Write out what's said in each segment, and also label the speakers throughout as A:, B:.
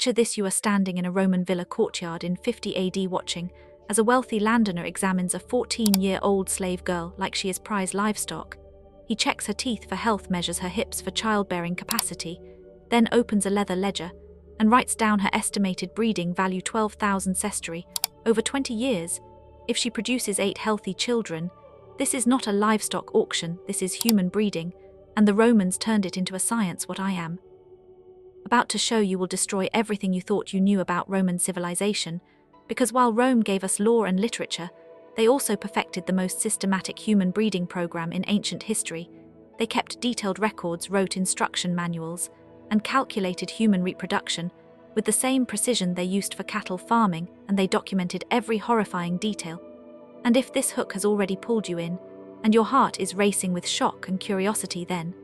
A: Picture this: you are standing in a Roman villa courtyard in 50 AD watching as a wealthy landowner examines a 14-year-old slave girl like she is prize livestock. He checks her teeth for health, measures her hips for childbearing capacity, then opens a leather ledger and writes down her estimated breeding value: 12,000 sestertii, over 20 years. If she produces 8 healthy children, this is not a livestock auction, this is human breeding, and the Romans turned it into a science. What I am about to show you will destroy everything you thought you knew about Roman civilization, because while Rome gave us law and literature, they also perfected the most systematic human breeding program in ancient history. They kept detailed records, wrote instruction manuals, and calculated human reproduction with the same precision they used for cattle farming, and they documented every horrifying detail. And if this hook has already pulled you in, and your heart is racing with shock and curiosity, then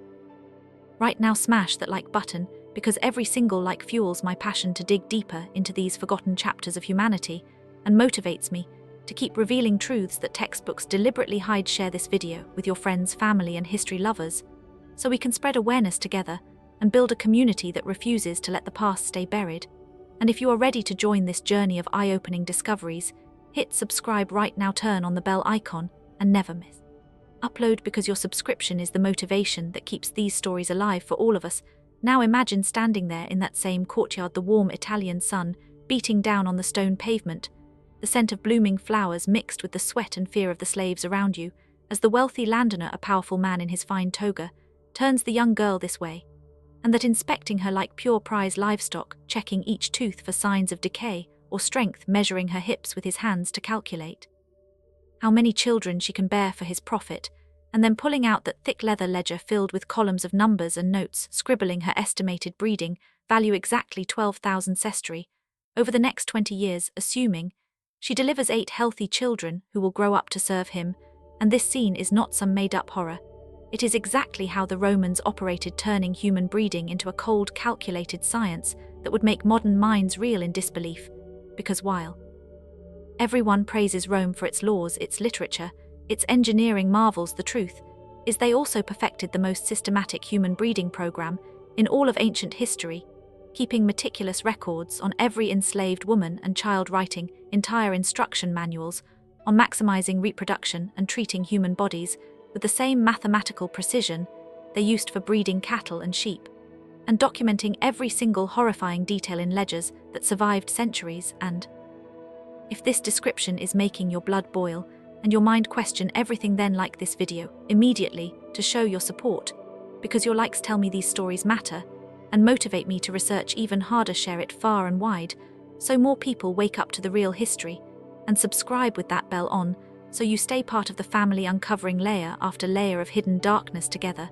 A: right now smash that like button, because every single like fuels my passion to dig deeper into these forgotten chapters of humanity and motivates me to keep revealing truths that textbooks deliberately hide. Share this video with your friends, family, and history lovers so we can spread awareness together and build a community that refuses to let the past stay buried. And if you are ready to join this journey of eye-opening discoveries, hit subscribe right now, turn on the bell icon, and never miss upload, because your subscription is the motivation that keeps these stories alive for all of us. Now imagine standing there in that same courtyard, the warm Italian sun beating down on the stone pavement, the scent of blooming flowers mixed with the sweat and fear of the slaves around you, as the wealthy landowner, a powerful man in his fine toga, turns the young girl this way, and that inspecting her like pure prize livestock, checking each tooth for signs of decay or strength, measuring her hips with his hands to calculate how many children she can bear for his profit, and then pulling out that thick leather ledger filled with columns of numbers and notes, scribbling her estimated breeding value: exactly 12,000 sestertii, over the next 20 years, assuming she delivers 8 healthy children who will grow up to serve him. And this scene is not some made-up horror. It is exactly how the Romans operated, turning human breeding into a cold, calculated science that would make modern minds reel in disbelief. Because while everyone praises Rome for its laws, its literature, its engineering marvels, the truth is they also perfected the most systematic human breeding program in all of ancient history, keeping meticulous records on every enslaved woman and child, writing entire instruction manuals on maximizing reproduction and treating human bodies with the same mathematical precision they used for breeding cattle and sheep, and documenting every single horrifying detail in ledgers that survived centuries. And if this description is making your blood boil and your mind question everything, then like this video immediately to show your support, because your likes tell me these stories matter and motivate me to research even harder. Share it far and wide so more people wake up to the real history, and subscribe with that bell on so you stay part of the family, uncovering layer after layer of hidden darkness together.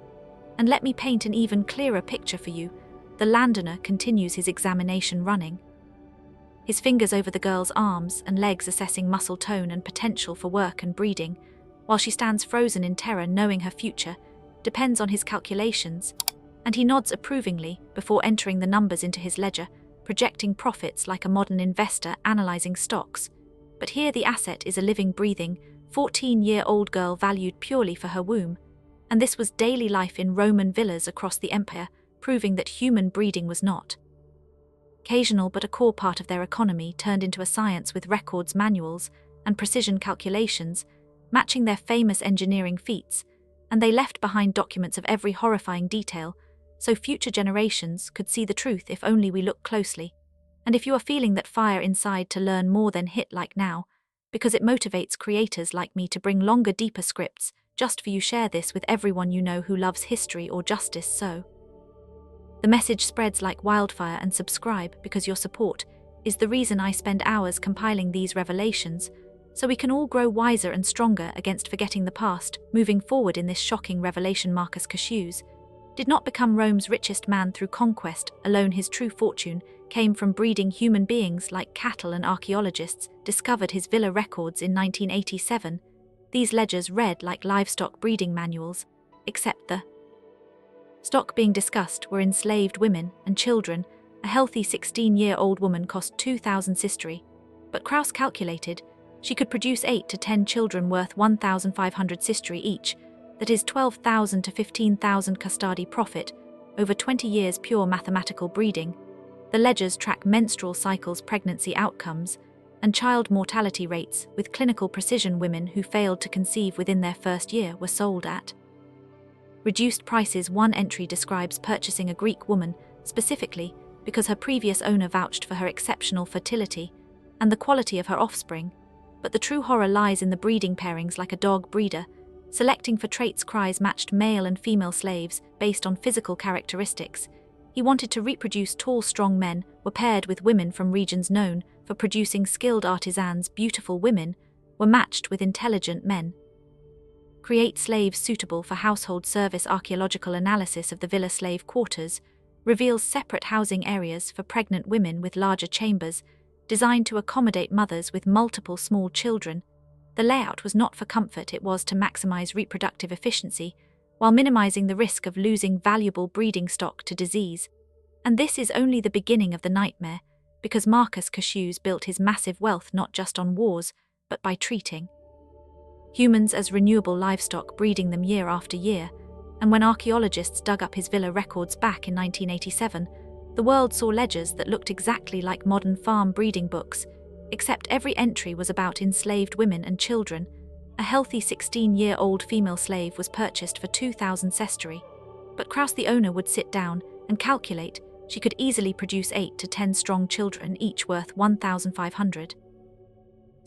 A: And let me paint an even clearer picture for you. The landowner continues his examination, running his fingers over the girl's arms and legs, assessing muscle tone and potential for work and breeding, while she stands frozen in terror, knowing her future depends on his calculations. And he nods approvingly before entering the numbers into his ledger, projecting profits like a modern investor analyzing stocks. But here the asset is a living, breathing, 14-year-old girl valued purely for her womb. And this was daily life in Roman villas across the empire, proving that human breeding was not occasional but a core part of their economy, turned into a science with records, manuals, and precision calculations, matching their famous engineering feats. And they left behind documents of every horrifying detail, so future generations could see the truth if only we look closely. And if you are feeling that fire inside to learn more, then hit like now, because it motivates creators like me to bring longer, deeper scripts just for you. Share this with everyone you know who loves history or justice so the message spreads like wildfire, and subscribe, because your support is the reason I spend hours compiling these revelations, so we can all grow wiser and stronger against forgetting the past. Moving forward in this shocking revelation, Marcus Licinius did not become Rome's richest man through conquest alone. His true fortune came from breeding human beings like cattle, and archaeologists discovered his villa records in 1987. These ledgers read like livestock breeding manuals, except the stock being discussed were enslaved women and children. A healthy 16-year-old woman cost 2,000 sestertii, but Crassus calculated she could produce 8 to 10 children worth 1,500 sestertii each, that is 12,000 to 15,000 custodi profit, over 20 years. Pure mathematical breeding The ledgers track menstrual cycles, pregnancy outcomes, and child mortality rates with clinical precision. Women who failed to conceive within their first year were sold at reduced prices. One entry describes purchasing a Greek woman specifically because her previous owner vouched for her exceptional fertility and the quality of her offspring, but the true horror lies in the breeding pairings. Like a dog breeder, selecting for traits Crassus matched male and female slaves based on physical characteristics. He wanted to reproduce tall, strong men were paired with women from regions known for producing skilled artisans. Beautiful women were matched with intelligent men. Create slaves suitable for household service. Archaeological analysis of the villa slave quarters reveals separate housing areas for pregnant women with larger chambers, designed to accommodate mothers with multiple small children. The layout was not for comfort, it was to maximize reproductive efficiency, while minimizing the risk of losing valuable breeding stock to disease. And this is only the beginning of the nightmare, because Marcus Licinius built his massive wealth not just on wars, but by treating humans as renewable livestock, breeding them year after year. And when archaeologists dug up his villa records back in 1987, the world saw ledgers that looked exactly like modern farm breeding books, except every entry was about enslaved women and children. A healthy 16-year-old female slave was purchased for 2,000 sesterces, but Crassus, the owner, would sit down and calculate she could easily produce 8 to 10 strong children, each worth 1,500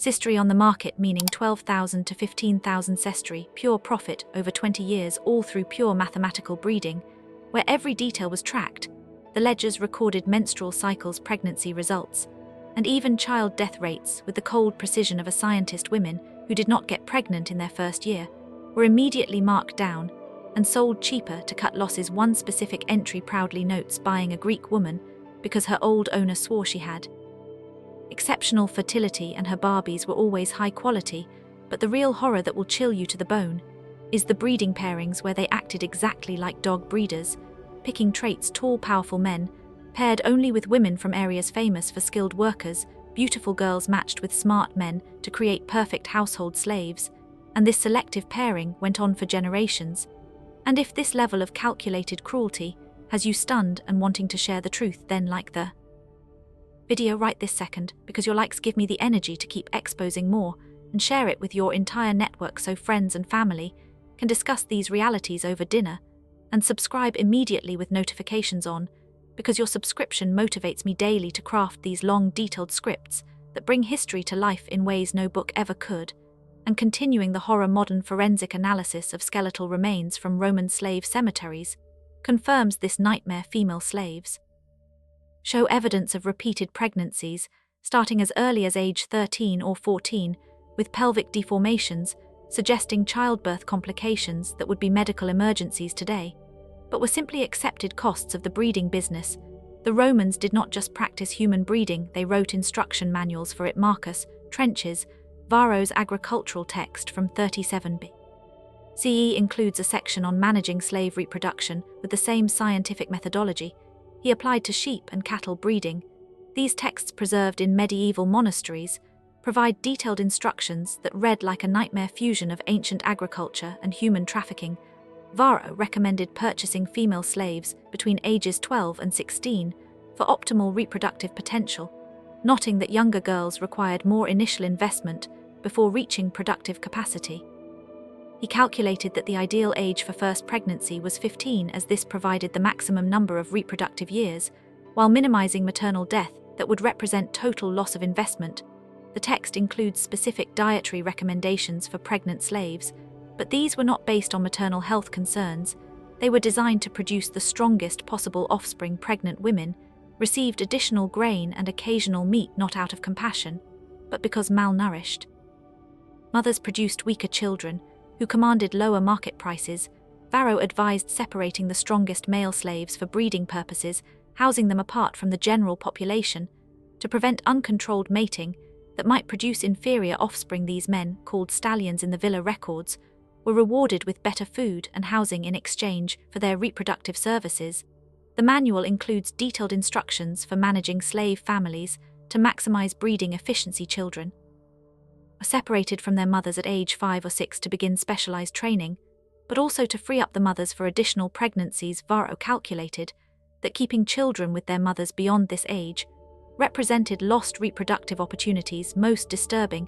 A: sesterces on the market, meaning 12,000 to 15,000 sesterces, pure profit over 20 years, all through pure mathematical breeding, where every detail was tracked. The ledgers recorded menstrual cycles, pregnancy results, and even child death rates with the cold precision of a scientist. Women who did not get pregnant in their first year were immediately marked down and sold cheaper to cut losses. One specific entry proudly notes buying a Greek woman because her old owner swore she had exceptional fertility and her Barbies were always high quality. But the real horror that will chill you to the bone is the breeding pairings, where they acted exactly like dog breeders, picking traits tall, powerful men, paired only with women from areas famous for skilled workers, beautiful girls matched with smart men to create perfect household slaves. And this selective pairing went on for generations. And if this level of calculated cruelty has you stunned and wanting to share the truth, then like the video right this second, because your likes give me the energy to keep exposing more, and share it with your entire network so friends and family can discuss these realities over dinner. And subscribe immediately with notifications on, because your subscription motivates me daily to craft these long, detailed scripts that bring history to life in ways no book ever could. And continuing the horror, modern forensic analysis of skeletal remains from Roman slave cemeteries confirms this nightmare. Female slaves show evidence of repeated pregnancies, starting as early as age 13 or 14, with pelvic deformations, suggesting childbirth complications that would be medical emergencies today, but were simply accepted costs of the breeding business. The Romans did not just practice human breeding, they wrote instruction manuals for it. Marcus Trenches, Varro's agricultural text from 37 BCE includes a section on managing slave reproduction with the same scientific methodology he applied to sheep and cattle breeding. These texts, preserved in medieval monasteries, provide detailed instructions that read like a nightmare fusion of ancient agriculture and human trafficking. Varro recommended purchasing female slaves between ages 12 and 16 for optimal reproductive potential, noting that younger girls required more initial investment before reaching productive capacity. He calculated that the ideal age for first pregnancy was 15, as this provided the maximum number of reproductive years, while minimizing maternal death that would represent total loss of investment. The text includes specific dietary recommendations for pregnant slaves, but these were not based on maternal health concerns. They were designed to produce the strongest possible offspring. Pregnant women received additional grain and occasional meat not out of compassion, but because malnourished mothers produced weaker children who commanded lower market prices. Varro advised separating the strongest male slaves for breeding purposes, housing them apart from the general population to prevent uncontrolled mating that might produce inferior offspring. These men, called stallions in the villa records, were rewarded with better food and housing in exchange for their reproductive services. The manual includes detailed instructions for managing slave families to maximize breeding efficiency. Children were separated from their mothers at age 5 or 6 to begin specialized training, but also to free up the mothers for additional pregnancies. Varro calculated that keeping children with their mothers beyond this age represented lost reproductive opportunities. Most disturbing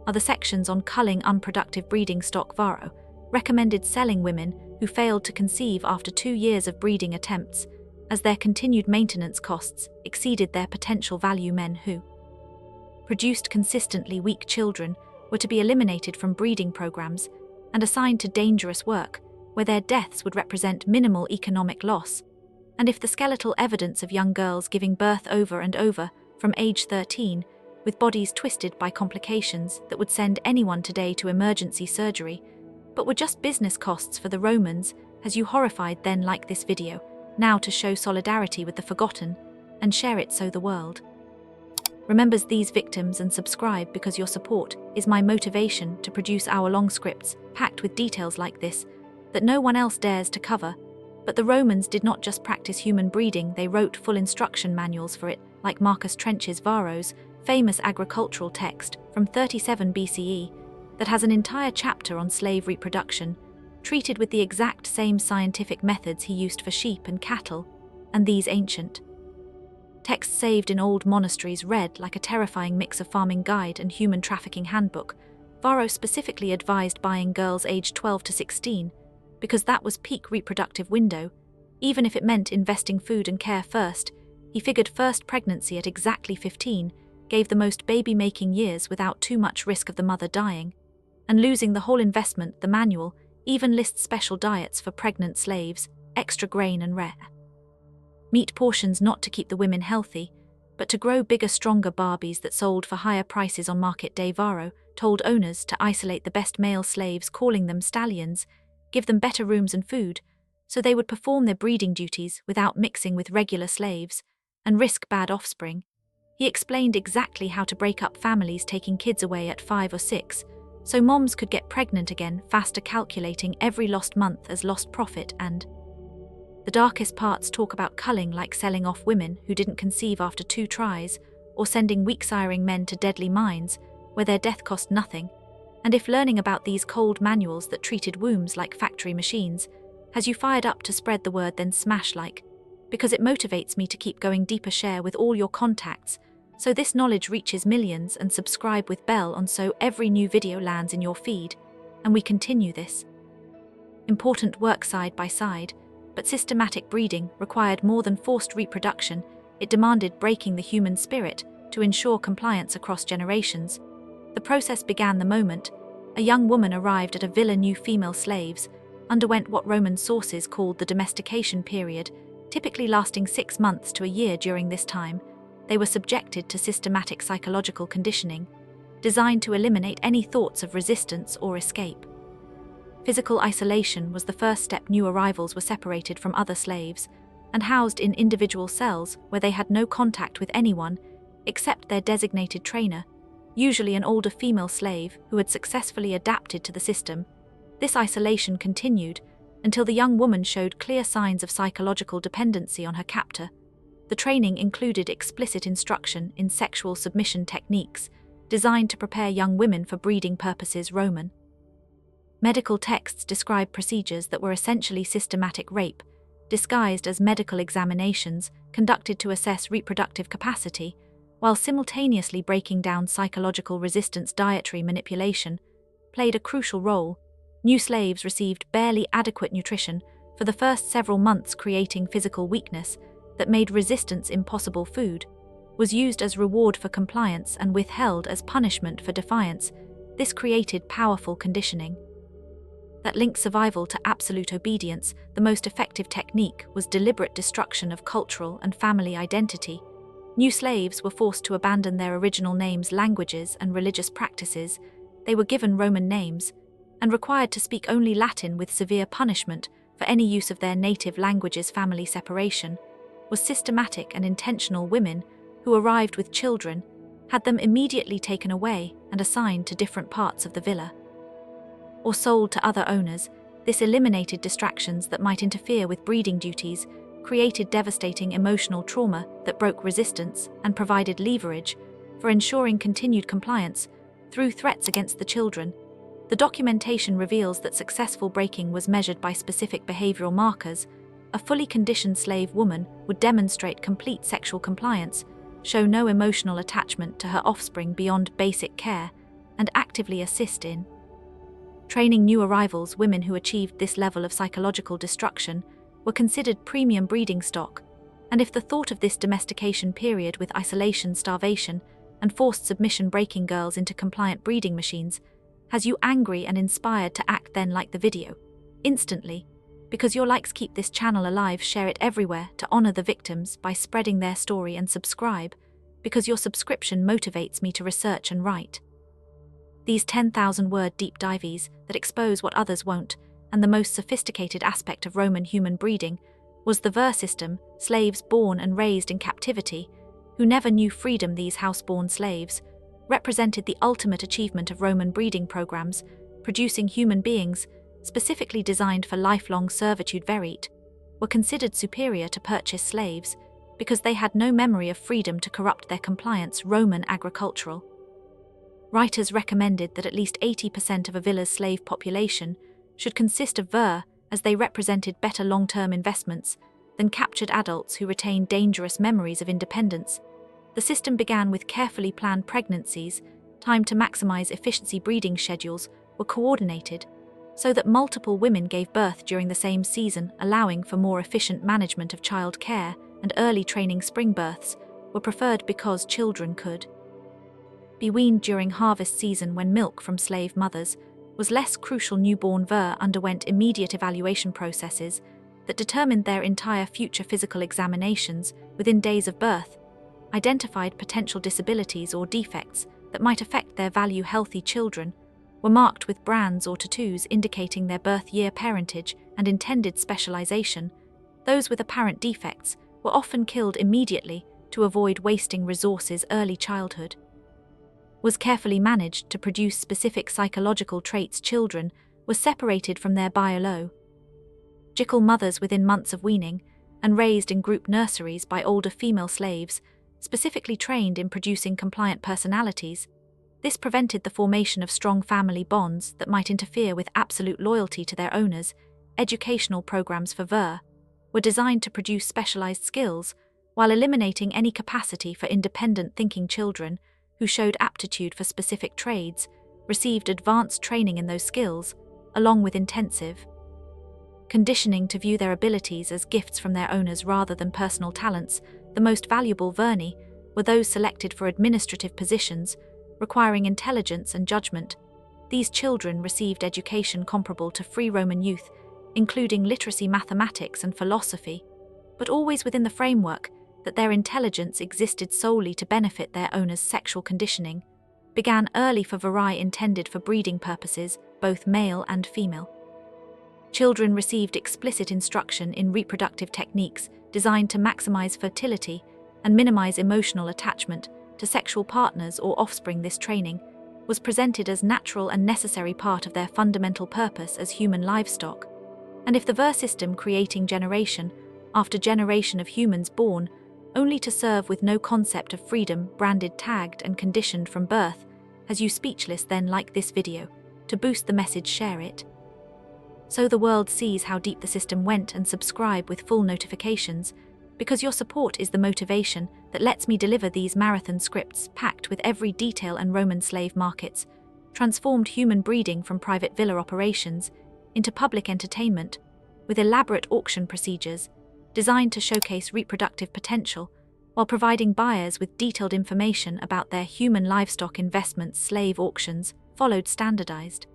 A: are the sections on culling unproductive breeding stock. Varro recommended selling women who failed to conceive after 2 years of breeding attempts, as their continued maintenance costs exceeded their potential value. Men who produced consistently weak children were to be eliminated from breeding programs and assigned to dangerous work, where their deaths would represent minimal economic loss. And if the skeletal evidence of young girls giving birth over and over from age 13, with bodies twisted by complications that would send anyone today to emergency surgery, but were just business costs for the Romans, has you horrified? Then like this video now to show solidarity with the forgotten and share it so the world remembers these victims, and subscribe, because your support is my motivation to produce hour-long scripts packed with details like this that no one else dares to cover. But the Romans did not just practice human breeding, they wrote full instruction manuals for it, like Marcus Trench's Varro's famous agricultural text from 37 BCE that has an entire chapter on slave reproduction, treated with the exact same scientific methods he used for sheep and cattle. And these ancient texts saved in old monasteries read like a terrifying mix of farming guide and human trafficking handbook. Varro specifically advised buying girls aged 12 to 16, because that was peak reproductive window, even if it meant investing food and care first. He figured first pregnancy at exactly 15 gave the most baby-making years without too much risk of the mother dying and losing the whole investment. The manual even lists special diets for pregnant slaves, extra grain and rare meat portions, not to keep the women healthy, but to grow bigger, stronger Barbies that sold for higher prices on market day. Varro told owners to isolate the best male slaves, calling them stallions, give them better rooms and food, so they would perform their breeding duties without mixing with regular slaves and risk bad offspring. He explained exactly how to break up families, taking kids away at 5 or 6, so moms could get pregnant again faster, calculating every lost month as lost profit. And the darkest parts talk about culling, like selling off women who didn't conceive after 2 tries, or sending weak siring men to deadly mines where their death cost nothing. And if learning about these cold manuals that treated wombs like factory machines has you fired up to spread the word, then smash like, because it motivates me to keep going deeper. Share with all your contacts so this knowledge reaches millions, and subscribe with bell on so every new video lands in your feed, and we continue this important work side by side. But systematic breeding required more than forced reproduction. It demanded breaking the human spirit to ensure compliance across generations. The process began the moment a young woman arrived at a villa. New female slaves underwent what Roman sources called the domestication period, typically lasting 6 months to a year. During this time, they were subjected to systematic psychological conditioning, designed to eliminate any thoughts of resistance or escape. Physical isolation was the first step. New arrivals were separated from other slaves and housed in individual cells where they had no contact with anyone except their designated trainer, usually an older female slave who had successfully adapted to the system. This isolation continued until the young woman showed clear signs of psychological dependency on her captor. The training included explicit instruction in sexual submission techniques designed to prepare young women for breeding purposes. Roman medical texts describe procedures that were essentially systematic rape, disguised as medical examinations conducted to assess reproductive capacity, while simultaneously breaking down psychological resistance. Dietary manipulation played a crucial role. New slaves received barely adequate nutrition for the first several months, creating physical weakness that made resistance impossible. Food was used as reward for compliance and withheld as punishment for defiance. This created powerful conditioning that linked survival to absolute obedience. The most effective technique was deliberate destruction of cultural and family identity. New slaves were forced to abandon their original names, languages, and religious practices. They were given Roman names and required to speak only Latin, with severe punishment for any use of their native languages. Family separation was systematic and intentional. Women who arrived with children had them immediately taken away and assigned to different parts of the villa, or sold to other owners. This eliminated distractions that might interfere with breeding duties, created devastating emotional trauma that broke resistance, and provided leverage for ensuring continued compliance through threats against the children. The documentation reveals that successful breaking was measured by specific behavioral markers, a fully conditioned slave woman would demonstrate complete sexual compliance, show no emotional attachment to her offspring beyond basic care, and actively assist in training new arrivals. Women who achieved this level of psychological destruction were considered premium breeding stock, and if the thought of this domestication period with isolation, starvation, and forced submission breaking girls into compliant breeding machines has you angry and inspired to act, then like the video instantly. Because your likes keep this channel alive, share it everywhere to honor the victims by spreading their story, and subscribe, because your subscription motivates me to research and write these 10,000-word deep dives that expose what others won't. And the most sophisticated aspect of Roman human breeding was the ver system, slaves born and raised in captivity, who never knew freedom. These house-born slaves represented the ultimate achievement of Roman breeding programs, producing human beings specifically designed for lifelong servitude. Verite were considered superior to purchased slaves because they had no memory of freedom to corrupt their compliance. Roman agricultural writers recommended that at least 80% of a villa's slave population should consist of ver, as they represented better long-term investments than captured adults who retained dangerous memories of independence. The system began with carefully planned pregnancies, timed to maximize efficiency. Breeding schedules were coordinated so that multiple women gave birth during the same season, allowing for more efficient management of child care, and early training. Spring births were preferred because children could be weaned during harvest season when milk from slave mothers was less crucial. Newborn ver underwent immediate evaluation processes that determined their entire future. Physical examinations within days of birth identified potential disabilities or defects that might affect their value. Healthy children were marked with brands or tattoos indicating their birth year, parentage, and intended specialization. Those with apparent defects were often killed immediately to avoid wasting resources. Early childhood was carefully managed to produce specific psychological traits. Children were separated from their biological mothers within months of weaning and raised in group nurseries by older female slaves, specifically trained in producing compliant personalities. This prevented the formation of strong family bonds that might interfere with absolute loyalty to their owners. Educational programs for ver were designed to produce specialized skills while eliminating any capacity for independent thinking. Children who showed aptitude for specific trades received advanced training in those skills, along with intensive conditioning to view their abilities as gifts from their owners rather than personal talents. The most valuable verni were those selected for administrative positions, requiring intelligence and judgment. These children received education comparable to free Roman youth, including literacy, mathematics, and philosophy, but always within the framework that their intelligence existed solely to benefit their owners. Sexual conditioning began early for veri intended for breeding purposes, both male and female. Children received explicit instruction in reproductive techniques designed to maximize fertility and minimize emotional attachment to sexual partners or offspring. This training was presented as natural and necessary part of their fundamental purpose as human livestock. And if the ver system creating generation after generation of humans born only to serve with no concept of freedom, branded, tagged, and conditioned from birth, has you speechless, then like this video to boost the message, share it so the world sees how deep the system went, and subscribe with full notifications, because your support is the motivation that lets me deliver these marathon scripts packed with every detail. And Roman slave markets transformed human breeding from private villa operations into public entertainment, with elaborate auction procedures designed to showcase reproductive potential while providing buyers with detailed information about their human livestock investments. Slave auctions followed standardized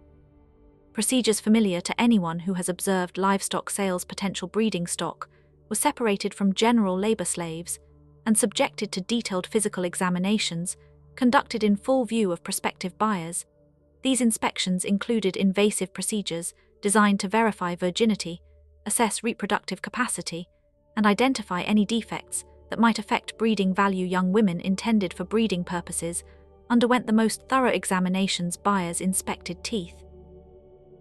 A: procedures familiar to anyone who has observed livestock sales. Potential breeding stock was separated from general labor slaves and subjected to detailed physical examinations conducted in full view of prospective buyers. These inspections included invasive procedures designed to verify virginity, assess reproductive capacity, and identify any defects that might affect breeding value. Young women intended for breeding purposes underwent the most thorough examinations. Buyers inspected teeth,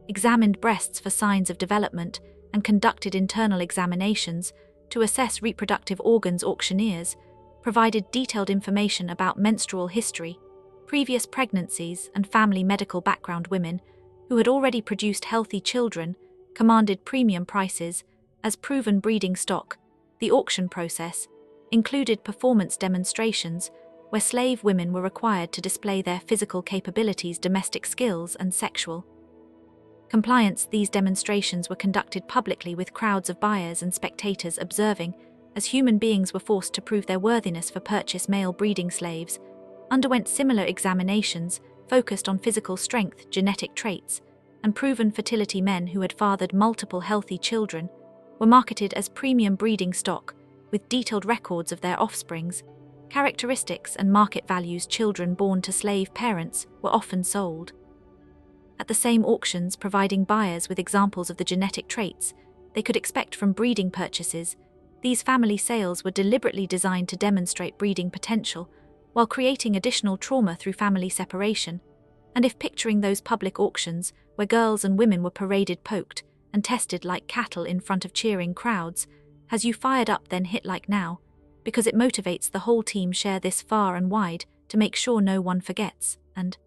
A: examined breasts for signs of development, and conducted internal examinations to assess reproductive organs. Auctioneers provided detailed information about menstrual history, previous pregnancies, and family medical background. Women who had already produced healthy children commanded premium prices as proven breeding stock. The auction process included performance demonstrations where slave women were required to display their physical capabilities, domestic skills, and sexual compliance. These demonstrations were conducted publicly with crowds of buyers and spectators observing, as human beings were forced to prove their worthiness for purchase. Male breeding slaves underwent similar examinations focused on physical strength, genetic traits, and proven fertility. Men who had fathered multiple healthy children were marketed as premium breeding stock, with detailed records of their offspring's characteristics and market values. Children born to slave parents were often sold at the same auctions, providing buyers with examples of the genetic traits they could expect from breeding purchases. These family sales were deliberately designed to demonstrate breeding potential while creating additional trauma through family separation. And if picturing those public auctions where girls and women were paraded, poked, and tested like cattle in front of cheering crowds, has you fired up then hit like now? Because it motivates the whole team. Share this far and wide to make sure no one forgets, and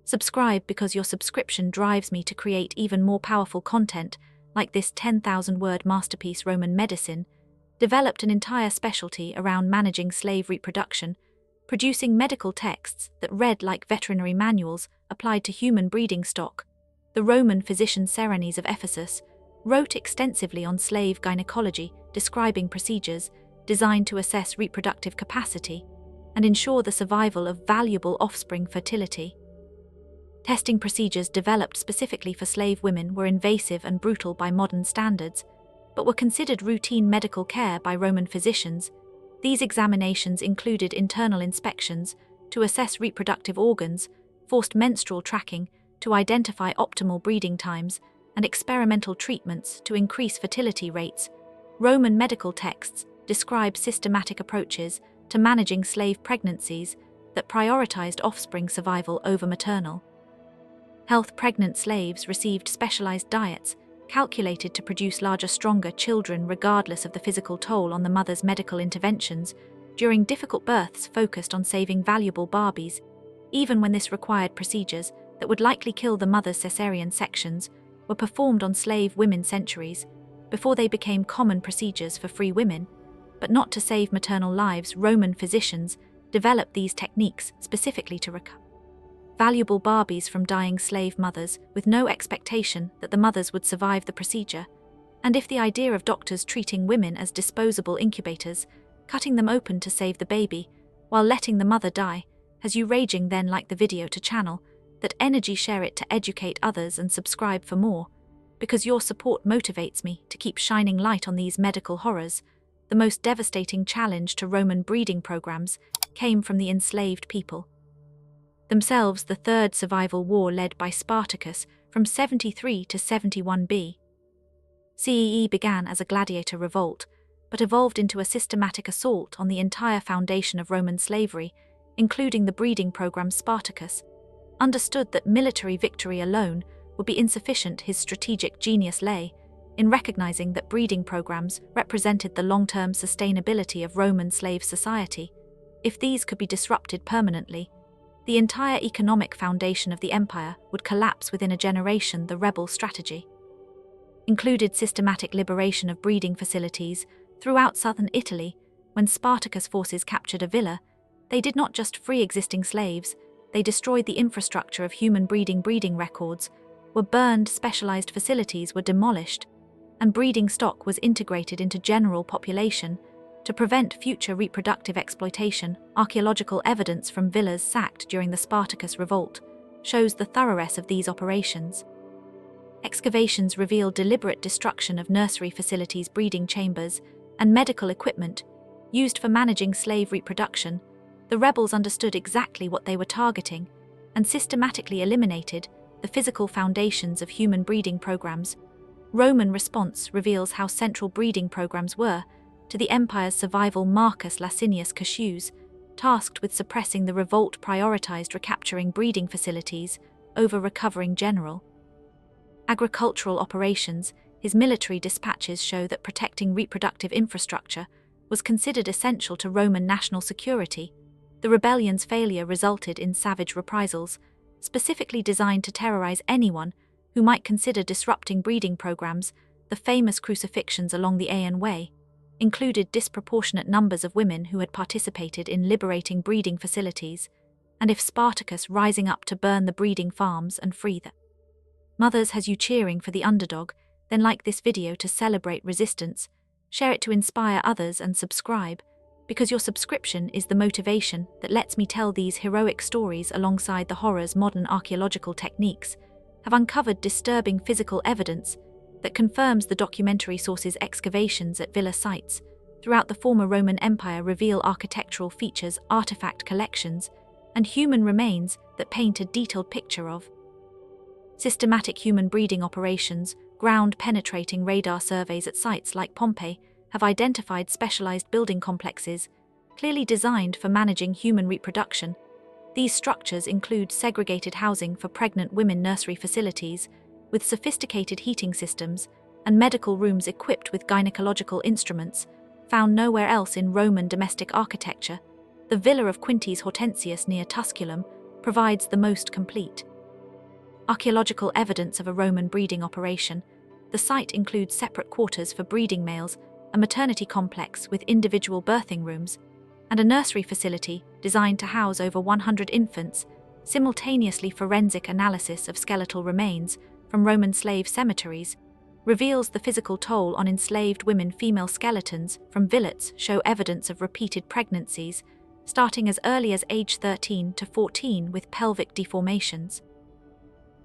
A: subscribe, because your subscription drives me to create even more powerful content like this 10,000-word masterpiece. Roman medicine developed an entire specialty around managing slave reproduction, producing medical texts that read like veterinary manuals applied to human breeding stock. The Roman physician Serenes of Ephesus wrote extensively on slave gynecology, describing procedures designed to assess reproductive capacity and ensure the survival of valuable offspring. Fertility testing procedures developed specifically for slave women were invasive and brutal by modern standards, but were considered routine medical care by Roman physicians. These examinations included internal inspections to assess reproductive organs, forced menstrual tracking to identify optimal breeding times, and experimental treatments to increase fertility rates. Roman medical texts describe systematic approaches to managing slave pregnancies that prioritized offspring survival over maternal health. Pregnant slaves received specialized diets calculated to produce larger, stronger children regardless of the physical toll on the mother's. Medical interventions during difficult births focused on saving valuable babies, even when this required procedures that would likely kill the mother's. Caesarean sections were performed on slave women centuries before they became common procedures for free women, but not to save maternal lives. Roman physicians developed these techniques specifically to recover valuable babies from dying slave mothers, with no expectation that the mothers would survive the procedure. And if the idea of doctors treating women as disposable incubators, cutting them open to save the baby while letting the mother die, has you raging, then like the video to channel that energy, share it to educate others, and subscribe for more, because your support motivates me to keep shining light on these medical horrors. The most devastating challenge to Roman breeding programs came from the enslaved people themselves. The Third Survival War, led by Spartacus from 73 to 71 BCE, began as a gladiator revolt, but evolved into a systematic assault on the entire foundation of Roman slavery, including the breeding program. Spartacus understood that military victory alone would be insufficient. His strategic genius lay in recognizing that breeding programs represented the long-term sustainability of Roman slave society. If these could be disrupted permanently, the entire economic foundation of the empire would collapse within a generation. The rebel strategy included systematic liberation of breeding facilities throughout southern Italy. When Spartacus forces captured a villa, they did not just free existing slaves, they destroyed the infrastructure of human breeding. Breeding records were burned, specialized facilities were demolished, and breeding stock was integrated into general population to prevent future reproductive exploitation. Archaeological evidence from villas sacked during the Spartacus revolt shows the thoroughness of these operations. Excavations reveal deliberate destruction of nursery facilities, breeding chambers, and medical equipment used for managing slave reproduction. The rebels understood exactly what they were targeting and systematically eliminated the physical foundations of human breeding programs. Roman response reveals how central breeding programs were to the empire's survival. Marcus Licinius Crassus, tasked with suppressing the revolt, prioritized recapturing breeding facilities over recovering general agricultural operations. His military dispatches show that protecting reproductive infrastructure was considered essential to Roman national security. The rebellion's failure resulted in savage reprisals, specifically designed to terrorize anyone who might consider disrupting breeding programs. the famous crucifixions along the Aegean Way, included disproportionate numbers of women who had participated in liberating breeding facilities, and if Spartacus rising up to burn the breeding farms and free the mothers has you cheering for the underdog, then like this video to celebrate resistance, share it to inspire others and subscribe, because your subscription is the motivation that lets me tell these heroic stories alongside the horrors modern archaeological techniques have uncovered disturbing physical evidence that confirms the documentary source's excavations at villa sites throughout the former Roman Empire reveal architectural features, artifact collections, and human remains that paint a detailed picture of systematic human breeding operations. Ground-penetrating radar surveys at sites like Pompeii have identified specialized building complexes clearly designed for managing human reproduction. These structures include segregated housing for pregnant women, nursery facilities with sophisticated heating systems, and medical rooms equipped with gynecological instruments, found nowhere else in Roman domestic architecture. The Villa of Quintus Hortensius near Tusculum provides the most complete archaeological evidence of a Roman breeding operation. The site includes separate quarters for breeding males, a maternity complex with individual birthing rooms, and a nursery facility designed to house over 100 infants. Simultaneously, forensic analysis of skeletal remains from Roman slave cemeteries reveals the physical toll on enslaved women. Female skeletons from villets show evidence of repeated pregnancies, starting as early as age 13 to 14 with pelvic deformations,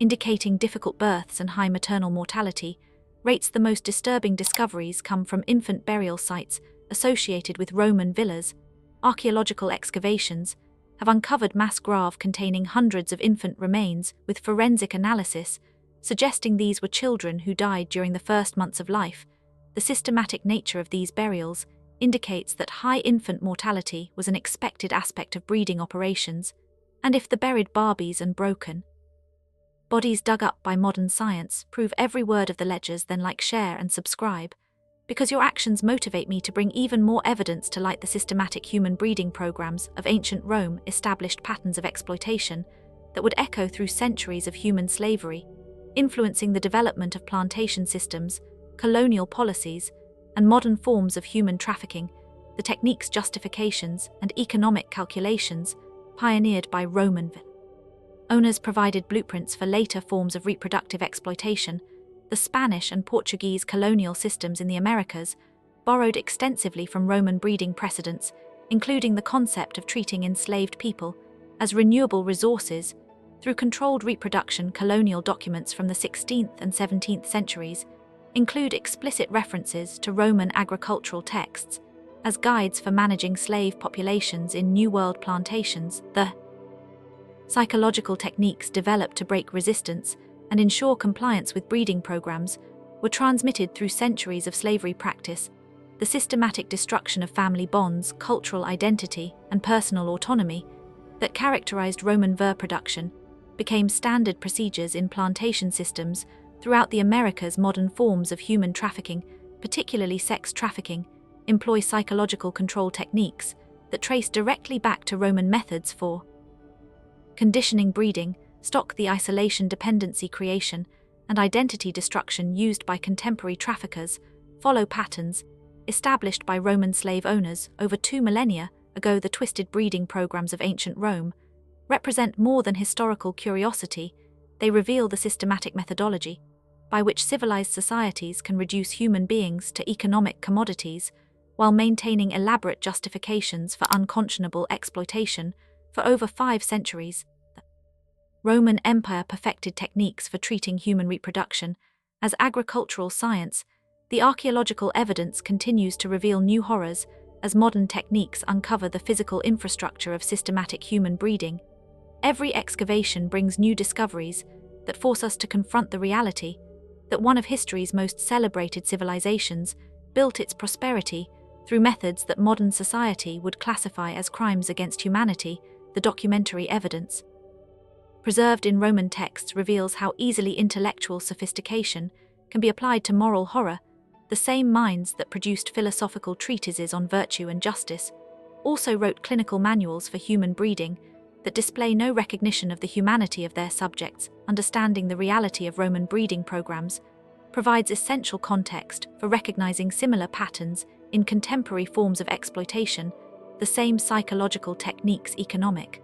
A: indicating difficult births and high maternal mortality. Rates the most disturbing discoveries come from infant burial sites associated with Roman villas. Archaeological excavations have uncovered mass graves containing hundreds of infant remains, with forensic analysis suggesting these were children who died during the first months of life. The systematic nature of these burials indicates that high infant mortality was an expected aspect of breeding operations, and if the buried Barbies and broken bodies dug up by modern science prove every word of the ledgers, then like, share and subscribe, because your actions motivate me to bring even more evidence to light. The systematic human breeding programs of ancient Rome established patterns of exploitation that would echo through centuries of human slavery, influencing the development of plantation systems, colonial policies, and modern forms of human trafficking. The techniques, justifications, and economic calculations pioneered by Roman owners provided blueprints for later forms of reproductive exploitation. The Spanish and Portuguese colonial systems in the Americas borrowed extensively from Roman breeding precedents, including the concept of treating enslaved people as renewable resources through controlled reproduction. Colonial documents from the 16th and 17th centuries include explicit references to Roman agricultural texts as guides for managing slave populations in New World plantations. The psychological techniques developed to break resistance and ensure compliance with breeding programs were transmitted through centuries of slavery practice. The systematic destruction of family bonds, cultural identity, and personal autonomy that characterized Roman fur production became standard procedures in plantation systems throughout the Americas. Modern forms of human trafficking, particularly sex trafficking, employ psychological control techniques that trace directly back to Roman methods for conditioning breeding, the isolation, dependency creation, and identity destruction used by contemporary traffickers follow patterns established by Roman slave owners over 2 millennia ago. The twisted breeding programs of ancient Rome represent more than historical curiosity. They reveal the systematic methodology by which civilized societies can reduce human beings to economic commodities while maintaining elaborate justifications for unconscionable exploitation. For over 5 centuries, the Roman Empire perfected techniques for treating human reproduction as agricultural science. The archaeological evidence continues to reveal new horrors as modern techniques uncover the physical infrastructure of systematic human breeding. Every excavation brings new discoveries that force us to confront the reality that one of history's most celebrated civilizations built its prosperity through methods that modern society would classify as crimes against humanity. The documentary evidence preserved in Roman texts reveals how easily intellectual sophistication can be applied to moral horror. The same minds that produced philosophical treatises on virtue and justice also wrote clinical manuals for human breeding that display no recognition of the humanity of their subjects. Understanding the reality of Roman breeding programs provides essential context for recognizing similar patterns in contemporary forms of exploitation, the same psychological techniques, economic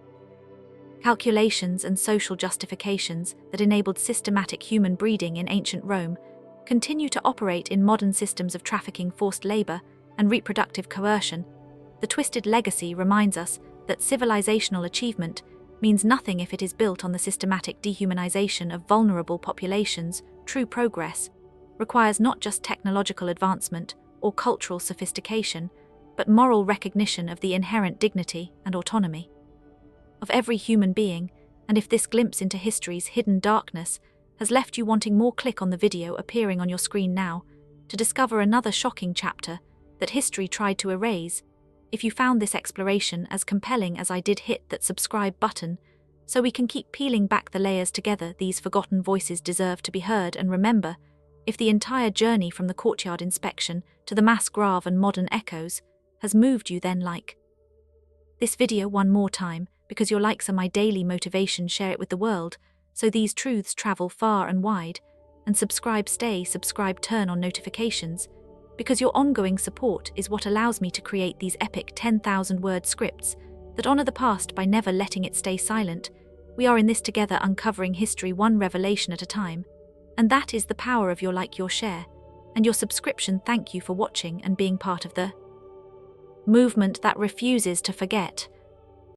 A: calculations and social justifications that enabled systematic human breeding in ancient Rome continue to operate in modern systems of trafficking, forced labor, and reproductive coercion. The twisted legacy reminds us that civilizational achievement means nothing if it is built on the systematic dehumanization of vulnerable populations. True progress requires not just technological advancement or cultural sophistication, but moral recognition of the inherent dignity and autonomy of every human being. And if this glimpse into history's hidden darkness has left you wanting more, click on the video appearing on your screen now to discover another shocking chapter that history tried to erase. If you found this exploration as compelling as I did, hit that subscribe button so we can keep peeling back the layers together. These forgotten voices deserve to be heard. And remember, if the entire journey from the courtyard inspection to the mass grave and modern echoes has moved you, then like this video one more time, because your likes are my daily motivation. Share it with the world so these truths travel far and wide. And subscribe, turn on notifications, because your ongoing support is what allows me to create these epic 10,000-word scripts that honor the past by never letting it stay silent. We are in this together, uncovering history one revelation at a time. And that is the power of your like, your share, and your subscription. Thank you for watching and being part of the movement that refuses to forget.